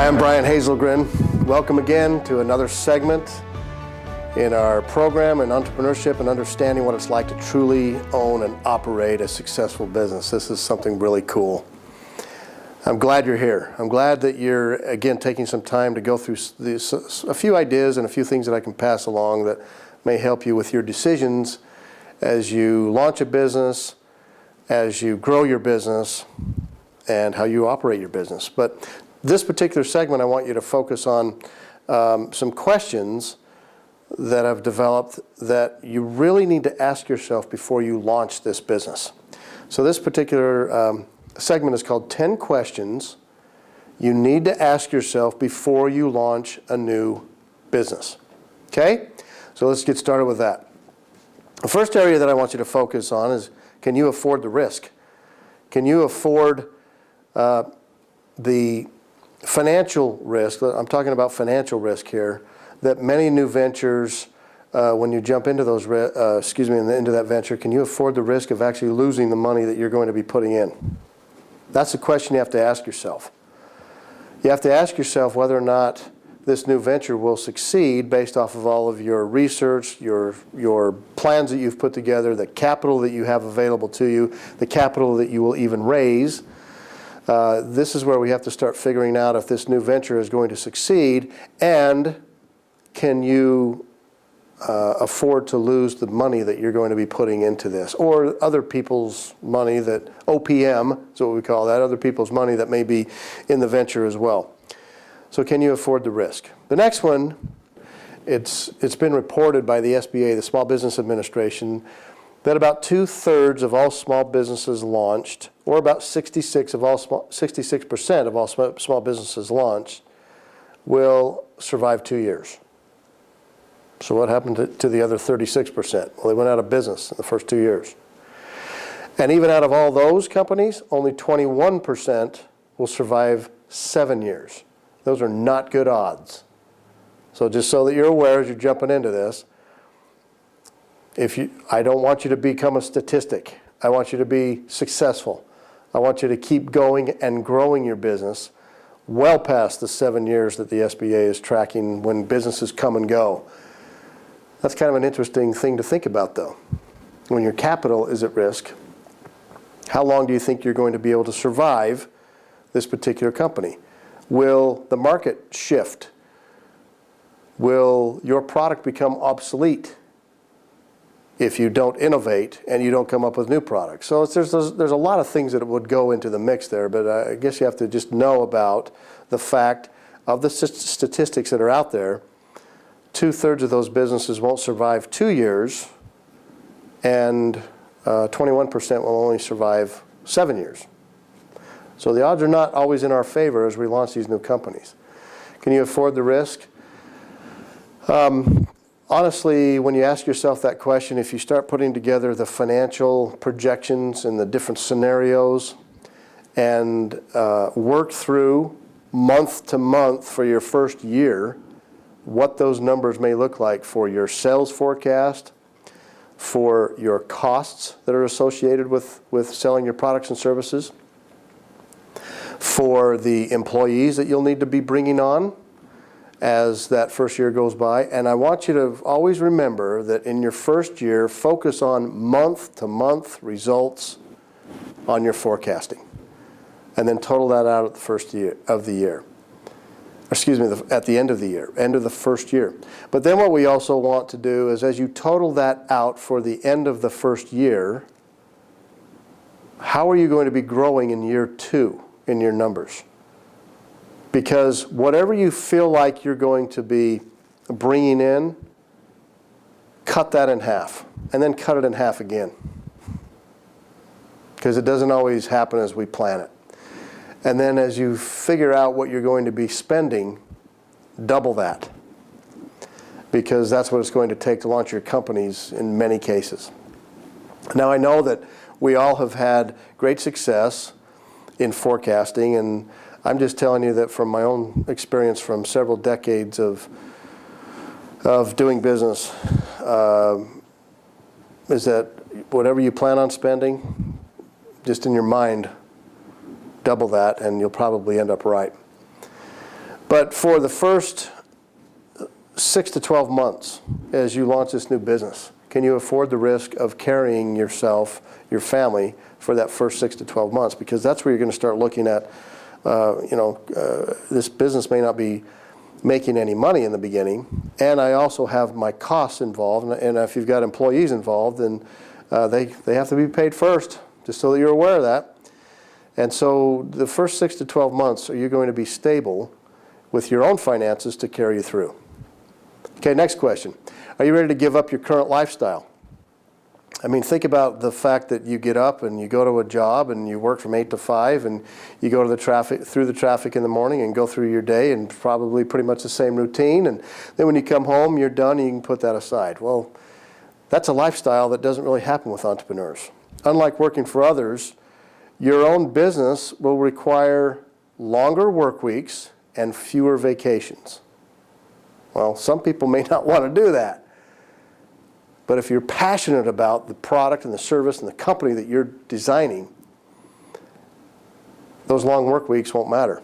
Hi, I'm Brian Hazelgren. Welcome again to another segment in our program in entrepreneurship and understanding what it's like to truly own and operate a successful business. This is something really cool. I'm glad you're here. I'm glad that you're, again, taking some time to go through a few ideas and a few things that I can pass along that may help you with your decisions as you launch a business, as you grow your business, and how you operate your business. But this particular segment, I want you to focus on some questions that I've developed that you really need to ask yourself before you launch this business. So this particular segment is called 10 questions you need to ask yourself before you launch a new business. Okay? So let's get started with that. The first area that I want you to focus on is, can you afford the risk? Can you afford the financial risk? I'm talking about financial risk here, that many new ventures, when you jump into those, into that venture, can you afford the risk of actually losing the money that you're going to be putting in? That's the question you have to ask yourself. You have to ask yourself whether or not this new venture will succeed based off of all of your research, your plans that you've put together, the capital that you have available to you, the capital that you will even raise. This is where we have to start figuring out if this new venture is going to succeed, and can you afford to lose the money that you're going to be putting into this, or other people's money, that OPM is what we call that, other people's money that may be in the venture as well. So can you afford the risk? The next one, it's been reported by the SBA, the Small Business Administration, that about 2/3 of all small businesses launched, or about 66% of all small businesses launched, will survive 2 years. So what happened to the other 36%? Well, they went out of business in the first 2 years. And even out of all those companies, only 21% will survive 7 years. Those are not good odds. So just so that you're aware as you're jumping into this, I don't want you to become a statistic. I want you to be successful. I want you to keep going and growing your business well past the 7 years that the SBA is tracking when businesses come and go. That's kind of an interesting thing to think about, though. When your capital is at risk, how long do you think you're going to be able to survive this particular company? Will the market shift? Will your product become obsolete if you don't innovate and you don't come up with new products? So there's a lot of things that would go into the mix there, but I guess you have to just know about the fact of the statistics that are out there. 2/3 of those businesses won't survive 2 years, and 21% will only survive 7 years. So the odds are not always in our favor as we launch these new companies. Can you afford the risk? Honestly, when you ask yourself that question, if you start putting together the financial projections and the different scenarios and work through month to month for your first year, what those numbers may look like for your sales forecast, for your costs that are associated with selling your products and services, for the employees that you'll need to be bringing on as that first year goes by. And I want you to always remember that in your first year, focus on month-to-month results on your forecasting. And then total that out at the first year of the year. Excuse me, at the end of the year, end of the first year. But then what we also want to do is, as you total that out for the end of the first year, how are you going to be growing in year 2 in your numbers? Because whatever you feel like you're going to be bringing in, cut that in half, and then cut it in half again. Because it doesn't always happen as we plan it. And then as you figure out what you're going to be spending, double that. Because that's what it's going to take to launch your companies in many cases. Now, I know that we all have had great success in forecasting, and I'm just telling you that from my own experience from several decades of doing business, is that whatever you plan on spending, just in your mind, double that, and you'll probably end up right. But for the first 6 to 12 months as you launch this new business, can you afford the risk of carrying yourself, your family, for that first 6 to 12 months? Because that's where you're going to start looking at, this business may not be making any money in the beginning, and I also have my costs involved, and if you've got employees involved, then they have to be paid first, just so that you're aware of that. And so the first 6 to 12 months, are you going to be stable with your own finances to carry you through? Okay, next question. Are you ready to give up your current lifestyle? I mean, think about the fact that you get up and you go to a job and you work from 8 to 5 and you go to through the traffic in the morning and go through your day and probably pretty much the same routine, and then when you come home, you're done and you can put that aside. Well, that's a lifestyle that doesn't really happen with entrepreneurs. Unlike working for others, your own business will require longer work weeks and fewer vacations. Well, some people may not want to do that. But if you're passionate about the product and the service and the company that you're designing, those long work weeks won't matter.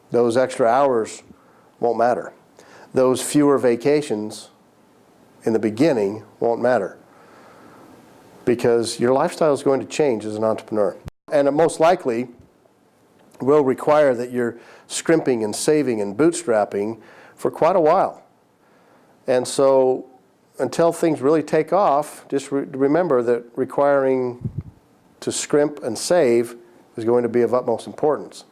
Those extra hours won't matter. Those fewer vacations in the beginning won't matter. Because your lifestyle is going to change as an entrepreneur. And it most likely will require that you're scrimping and saving and bootstrapping for quite a while. And so until things really take off, just remember that requiring to scrimp and save is going to be of utmost importance.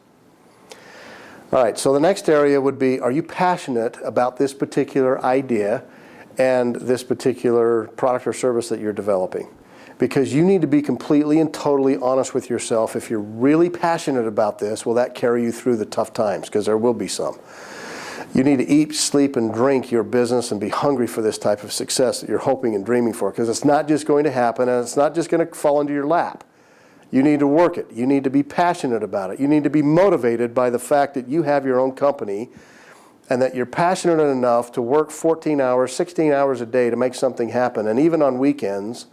All right, so the next area would be, are you passionate about this particular idea and this particular product or service that you're developing? Because you need to be completely and totally honest with yourself. If you're really passionate about this, will that carry you through the tough times? Because there will be some. You need to eat, sleep, and drink your business and be hungry for this type of success that you're hoping and dreaming for, because it's not just going to happen and it's not just going to fall into your lap. You need to work it. You need to be passionate about it. You need to be motivated by the fact that you have your own company and that you're passionate enough to work 14 hours, 16 hours a day to make something happen, and even on weekends,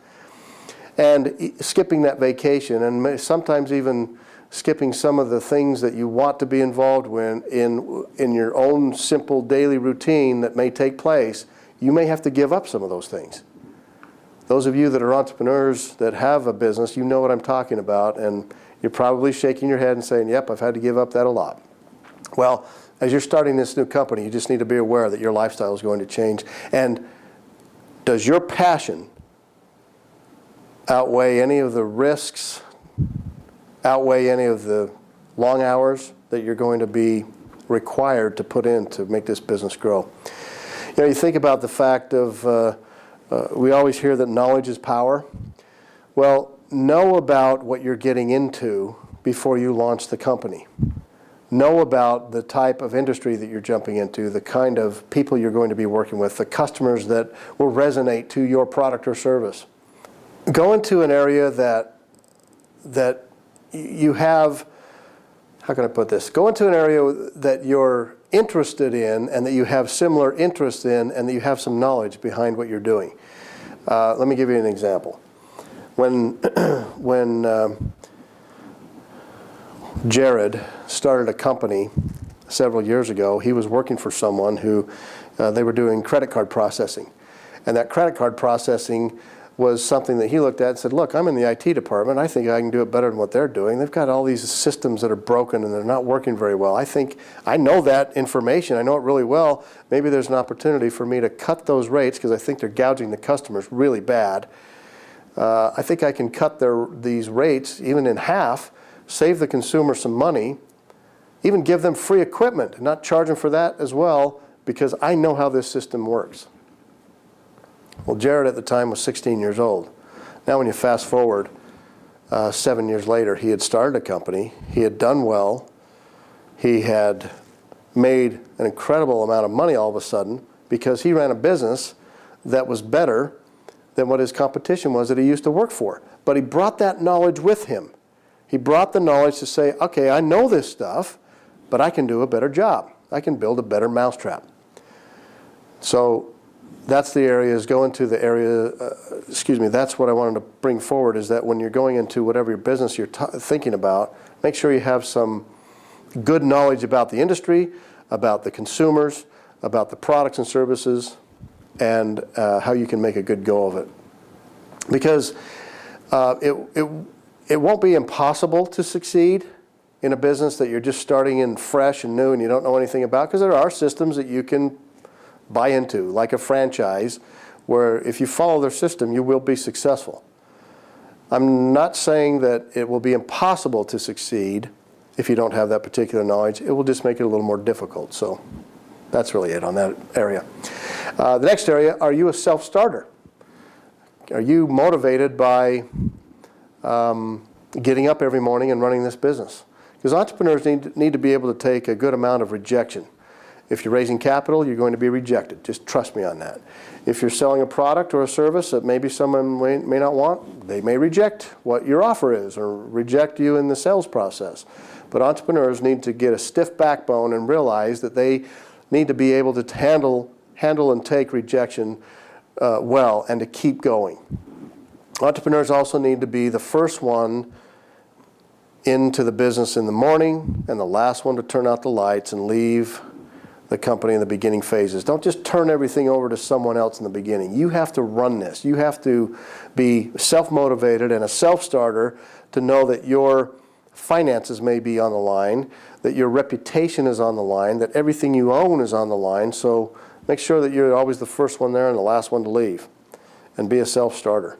and skipping that vacation, and sometimes even skipping some of the things that you want to be involved in your own simple daily routine that may take place. You may have to give up some of those things. Those of you that are entrepreneurs that have a business, you know what I'm talking about, and you're probably shaking your head and saying, yep, I've had to give up that a lot. Well, as you're starting this new company, you just need to be aware that your lifestyle is going to change. And does your passion outweigh any of the risks, outweigh any of the long hours that you're going to be required to put in to make this business grow? You know, you think about the fact of, we always hear that knowledge is power. Well, know about what you're getting into before you launch the company. Know about the type of industry that you're jumping into, the kind of people you're going to be working with, the customers that will resonate to your product or service. Go into an area that you have, how can I put this? Go into an area that you're interested in and that you have similar interests in and that you have some knowledge behind what you're doing. Let me give you an example. When Jared started a company several years ago, he was working for someone who they were doing credit card processing. And that credit card processing was something that he looked at and said, look, I'm in the IT department. I think I can do it better than what they're doing. They've got all these systems that are broken and they're not working very well. I think I know that information. I know it really well. Maybe there's an opportunity for me to cut those rates because I think they're gouging the customers really bad. I think I can cut these rates even in half, save the consumer some money, even give them free equipment and not charge them for that as well, because I know how this system works. Well, Jared at the time was 16 years old. Now when you fast forward 7 years later, he had started a company, he had done well, he had made an incredible amount of money all of a sudden because he ran a business that was better than what his competition was that he used to work for. But he brought that knowledge with him. He brought the knowledge to say, okay, I know this stuff, but I can do a better job. I can build a better mousetrap. So that's the area, is go into the area, that's what I wanted to bring forward, is that when you're going into whatever your business you're thinking about, make sure you have some good knowledge about the industry, about the consumers, about the products and services, and how you can make a good go of it. Because it won't be impossible to succeed in a business that you're just starting in fresh and new and you don't know anything about, because there are systems that you can buy into, like a franchise, where if you follow their system, you will be successful. I'm not saying that it will be impossible to succeed if you don't have that particular knowledge. It will just make it a little more difficult. So that's really it on that area. The next area, are you a self-starter? Are you motivated by getting up every morning and running this business? Because entrepreneurs need to be able to take a good amount of rejection. If you're raising capital, you're going to be rejected. Just trust me on that. If you're selling a product or a service that maybe someone may not want, they may reject what your offer is or reject you in the sales process. But entrepreneurs need to get a stiff backbone and realize that they need to be able to handle and take rejection well and to keep going. Entrepreneurs also need to be the first one into the business in the morning and the last one to turn out the lights and leave the company in the beginning phases. Don't just turn everything over to someone else in the beginning. You have to run this. You have to be self-motivated and a self-starter to know that your finances may be on the line, that your reputation is on the line, that everything you own is on the line. So make sure that you're always the first one there and the last one to leave, and be a self-starter.